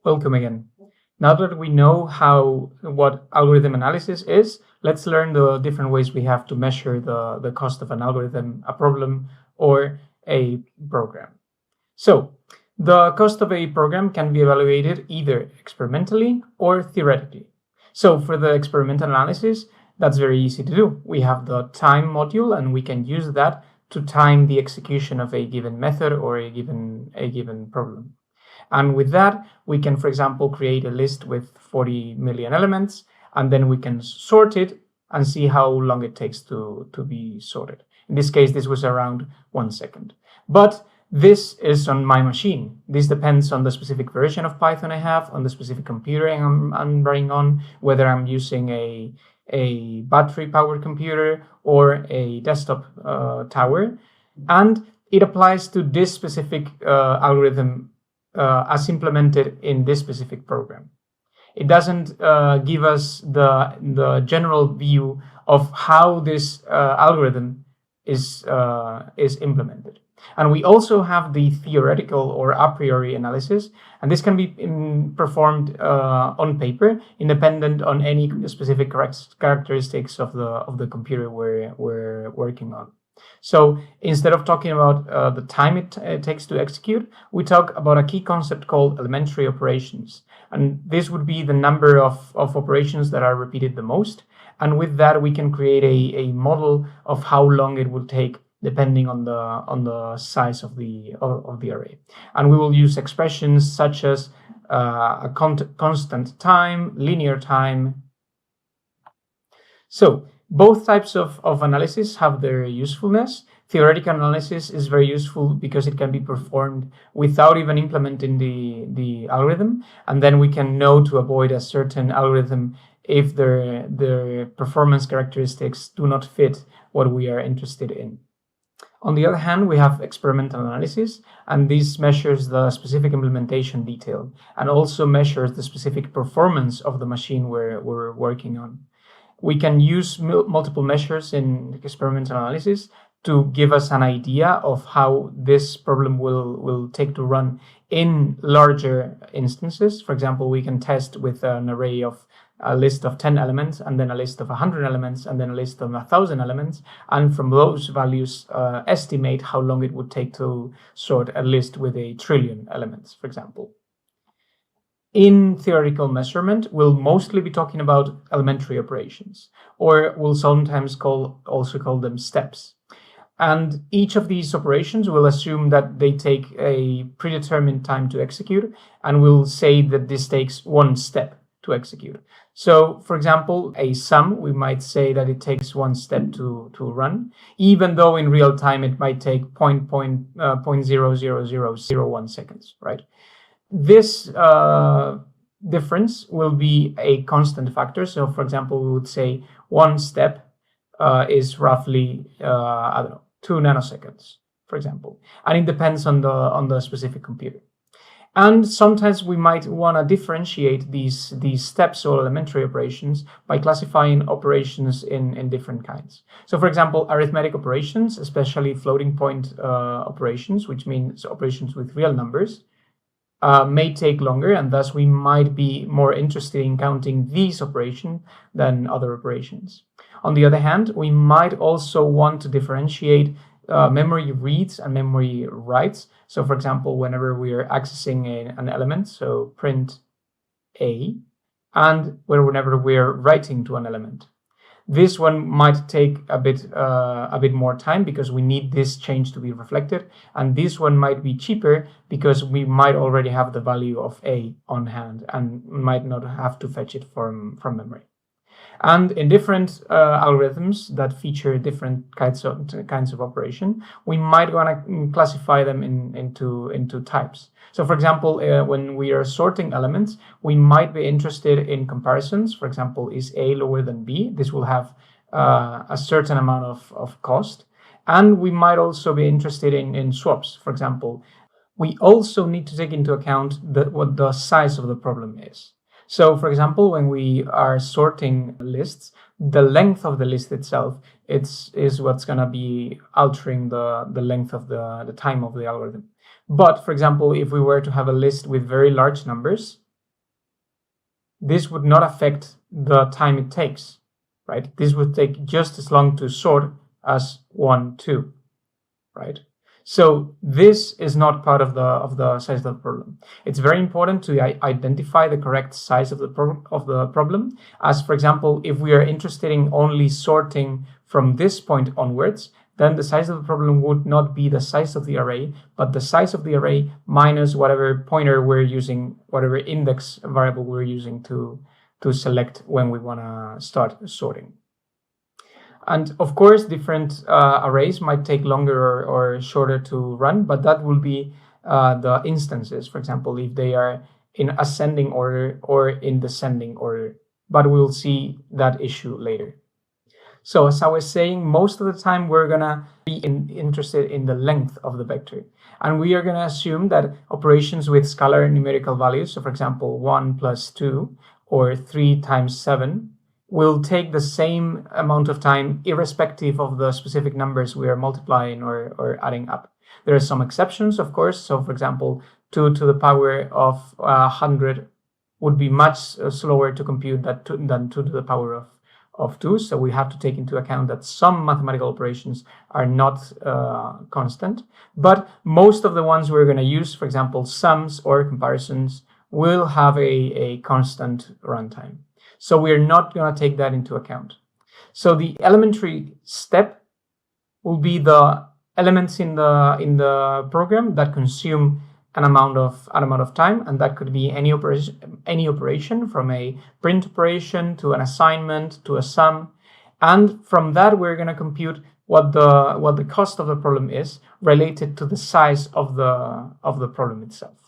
Welcome again. Now that we know what algorithm analysis is, let's learn the different ways we have to measure the cost of an algorithm, a problem, or a program. So, the cost of a program can be evaluated either experimentally or theoretically. So, for the experimental analysis, that's very easy to do. We have the time module, and we can use that to time the execution of a given method or a given problem. And with that, we can, for example, create a list with 40 million elements, and then we can sort it and see how long it takes to be sorted. In this case, this was around 1 second. But this is on my machine. This depends on the specific version of Python I have, on the specific computer I'm running on, whether I'm using a battery-powered computer or a desktop tower. And it applies to this specific algorithm as implemented in this specific program. It doesn't give us the general view of how this algorithm is implemented. And we also have the theoretical or a priori analysis, and this can be performed on paper, independent on any specific characteristics of the computer we're working on. So instead of talking about the time it takes to execute, we talk about a key concept called elementary operations. And this would be the number of operations that are repeated the most. And with that, we can create a model of how long it will take depending on the size of the array. And we will use expressions such as a constant time, linear time. So both types of analysis have their usefulness. Theoretical analysis is very useful because it can be performed without even implementing the algorithm, and then we can know to avoid a certain algorithm if their performance characteristics do not fit what we are interested in. On the other hand, we have experimental analysis, and this measures the specific implementation detail and also measures the specific performance of the machine we're working on. We can use multiple measures in experimental analysis to give us an idea of how this problem will take to run in larger instances. For example, we can test with an array of a list of 10 elements, and then a list of 100 elements, and then a list of 1,000 elements, and from those values estimate how long it would take to sort a list with 1 trillion elements, for example. In theoretical measurement, we'll mostly be talking about elementary operations, or we'll sometimes also call them steps. And each of these operations will assume that they take a predetermined time to execute, and we'll say that this takes 1 step to execute. So, for example, a sum, we might say that it takes 1 step to run, even though in real time it might take 0.00001 seconds, right? This difference will be a constant factor. So, for example, we would say 1 step is roughly, 2 nanoseconds, for example. And it depends on the specific computer. And sometimes we might want to differentiate these steps or elementary operations by classifying operations in different kinds. So, for example, arithmetic operations, especially floating point operations, which means operations with real numbers, may take longer, and thus we might be more interested in counting these operations than other operations. On the other hand, we might also want to differentiate memory reads and memory writes. So, for example, whenever we are accessing an element, so print A, and whenever we are writing to an element. This one might take a bit more time because we need this change to be reflected, and this one might be cheaper because we might already have the value of A on hand and might not have to fetch it from memory. And in different algorithms that feature different kinds of operation, we might want to classify them into types. So, for example, when we are sorting elements, we might be interested in comparisons. For example, is A lower than B? This will have a certain amount of cost. And we might also be interested in swaps. For example, we also need to take into account what the size of the problem is. So, for example, when we are sorting lists, the length of the list itself is what's going to be altering the length of the time of the algorithm. But, for example, if we were to have a list with very large numbers, this would not affect the time it takes, right? This would take just as long to sort as 1, 2, right? So this is not part of the size of the problem. It's very important to identify the correct size of the problem. As for example, if we are interested in only sorting from this point onwards, then the size of the problem would not be the size of the array, but the size of the array minus whatever pointer we're using, whatever index variable we're using to select when we want to start sorting. And of course, different arrays might take longer or shorter to run, but that will be the instances, for example, if they are in ascending order or in descending order. But we'll see that issue later. So as I was saying, most of the time we're going to be interested in the length of the vector. And we are going to assume that operations with scalar numerical values, so for example, 1 plus 2 or 3 times 7, will take the same amount of time irrespective of the specific numbers we are multiplying or adding up. There are some exceptions, of course. So for example, 2 to the power of 100 would be much slower to compute than 2 to the power of 2. So we have to take into account that some mathematical operations are not constant. But most of the ones we're going to use, for example, sums or comparisons, will have a constant runtime. So we're not going to take that into account. So the elementary step will be the elements in the program that consume an amount of time, and that could be any operation from a print operation to an assignment to a sum. And from that, we're going to compute what the cost of the problem is related to the size of the problem itself.